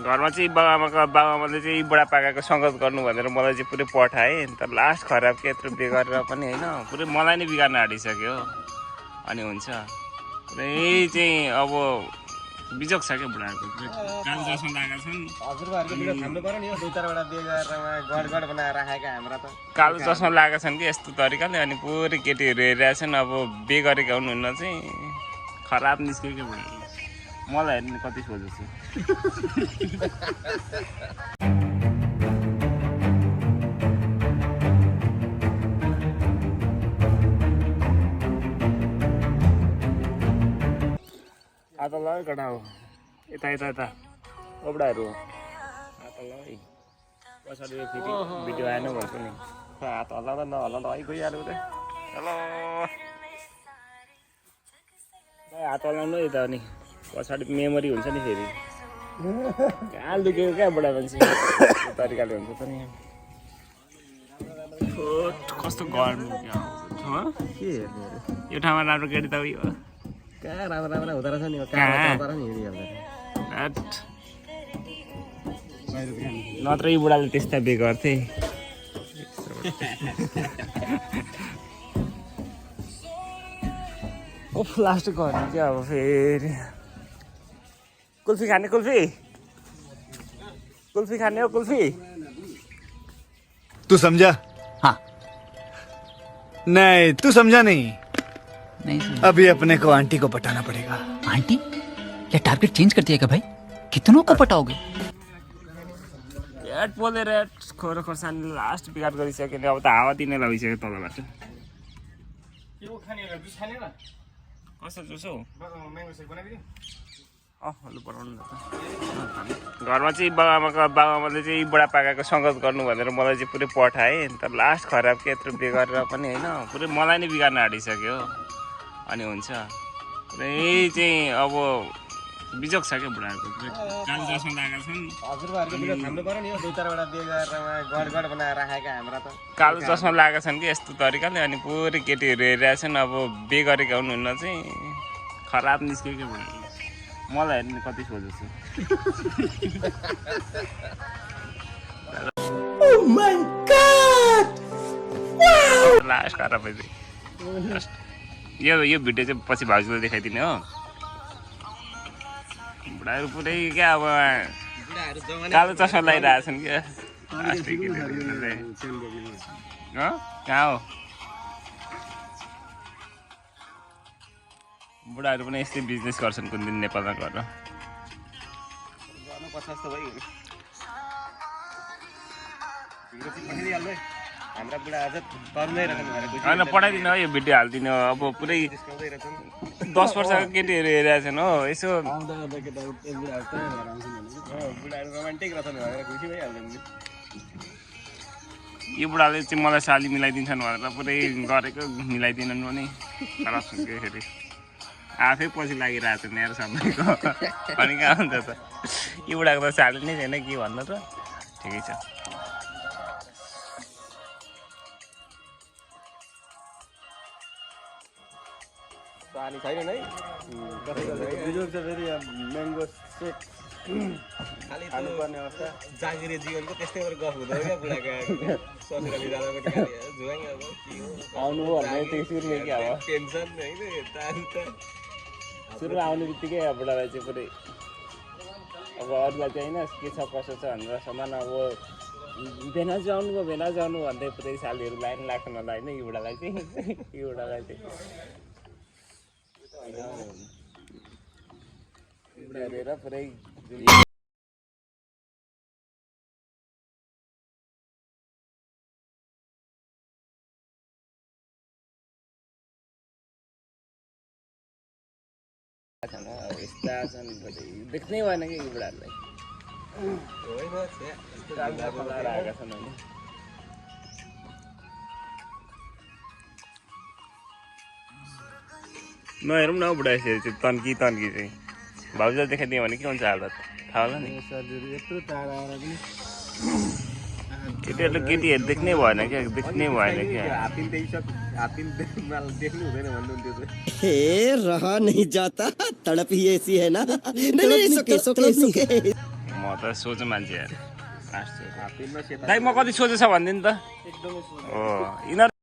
घरमा चाहिँ बाबाआमाले चाहिँ बुढापाकाको सङ्गत गर्नु भनेर मलाई चाहिँ पुरै पठाए। तर लास्ट खराब के यत्रो बिगारेर पनि होइन, पुरै मलाई नै बिगार्न आँटिसक्यो। अनि हुन्छ पुरै चाहिँ अब बिजोक छ क्या बुढाहरूको। कालो चस्मा लगाएका छन्। हजुरबाहरुको भिडियो थाम्नु पर्यो नि, यो दुई चारवटा बिहे गरेर गडगड बनाएर राखेका हाम्रा त कालो चस्मा लगाएका छन् कि यस्तो तरिकाले। अनि पुरै केटीहरू हेरिरहेछन्। अब बिहे गरेका हुनुहुन्न चाहिँ खराब निस्क्यो क्या बुढा। मलाई हेर्नु कति सोझो छु। आता ल कडा हो यता यता यता ओबडाहरू आता ल है पछाडि फेरि भिडियो आएन भन्छ नि। हात हल्लाउँदा नहल्लाउँदा है गइहाल्यो त। हेलो हात हल्लाउनु यता नि पछाडि मेमोरी हुन्छ नि फेरि। कहाँ लुकेको क्या बुढा मान्छे त्यो तरिकाले हुन्छ त नि। कस्तो गर्नु के यो ठाउँमा राम्रो केटी त उयो कहाँ राम्रो राम्रो हुँदो रहेछ नि, कहाँ नि नत्र यी बुढाले त्यस्ता बे गर्थे। ओफ लास्ट गर्नु क्या अब फेरि। कुल्फी खाने कुल्फी कुल्फी खाने हो कुल्फी। तू समझा? हाँ। नहीं तू समझा नहीं। नहीं सर। अभी अपने को आंटी को पटाना पड़ेगा। आंटी या टारगेट चेंज कर दिया क्या भाई? कितनों को पटाओगे? एट बोलेर खोर खोर्सानी लास्ट बिगार गरिसक्यो नि। अब त हावा दिने लगिसक्यो तलबाट। कस्तो जुस हौ? लु बनाउनु न त। घरमा चाहिँ बाबाआमाले चाहिँ बुढापाकाको सङ्गत गर्नु भनेर मलाई चाहिँ पुरै पठाए। तर लास्ट खराब के यत्रो बिगारेर पनि होइन, पुरै मलाई नै बिगार्न आँटिसक्यो। अनि हुन्छ पुरै चाहिँ अब बिजोक छ क्या बुढाहरूको। कालो चस्मा लगाएका छन्। हजुरबाहरुको भिडियो थाम्नु पर्यो नि, यो दुई चारवटा बिहे गरेर गडगड बनाएर राखेका हाम्रा त कालो चस्मा लगाएका छन् कि यस्तो तरिकाले। अनि पुरै केटीहरू हेरिरहेछन्। अब बिहे गरेका हुनुहुन्न चाहिँ खराब निस्क्यो क्या बुढा। मलाई हेर्नु कति सोझो छु। लास्ट खराब यो भिडियो चाहिँ पछि भाउजूलाई देखाइदिने हो। बुढाहरू पुरै क्या अब कालो चस्मा लगाइरहेछन् क्या। कहाँ हो बुढाहरू पनि यस्तै बिजनेस गर्छन् कुन दिन नेपालमा गएर। हाम्रा बुढा अझ तर्दै रहनु भएको होइन पठाइदिनु हो यो भिडियो हालिदिनु हो। अब पुरै 10 वर्षको केटीहरू हेरिरहेछन् हो। यसो बुढाहरू रोमान्टिक रहेछन् भनेर खुसी भइहाल्छ नि। यो बुढाले चाहिँ मलाई साली मिलाइदिन्छन् भनेर पुरै गरेको मिलाइदिनन् पनि खराब सुन्यो फेरि। आफै पछि लागिरहेको छ मेरो सबैको। अनि कहाँ हुन्छ त यो बुढाको त साली नै छैन के भन्नु त। ठिकै छ। पानी छैन है बिजोक छ फेरि म्याङ्गो सेक खाली खानुपर्ने अवस्था। जागिरे जीवनको त्यस्तै गरेर गफ हुँदैन क्या बुढाको। ससुराली जाँदा पनि जुवाङ अब के हो आउनुभयो भने त्यो सुरुमै के अब टेन्सन होइन यता सुरुमा आउने बित्तिकै अब बुढालाई चाहिँ पुरै अब अरूलाई चाहिँ होइन के छ कसो छ भनेर समान। अब भेनाजु आउनुभयो भेनाजु आउनु भन्दै पुरै सालीहरू लाइन लाग्छ नला होइन। यो बुढालाई चाहिँ यो बुढालाई चाहिँ बुढा हेरेर पुरै यस्ता छन् देख्नै भएन कि यो बुढाहरूलाई। आएका छन् होइन। नहेरौँ न हौ बुढा यसरी चाहिँ तन्की चाहिँ भाउजूलाई देखाइदियो भने के हुन्छ हालत थाहा होला नि। यत्रो टाढा आएर पनि केटीहरूले केटीहरू देख्नै भएन क्या देख्नै भएन क्या। हातिन देख्नु हुँदैन भन्नुहुन्थ्यो। हे रहा नहीं जाता तड़प ही ऐसी है ना। नहीं सुके सुके सुके। म त सोझो मान्छे यार हात्तीमा सेता दाइ म कति सोझो छ भनिदिनु त एकदमै सुन्दर। हो यिनीहरू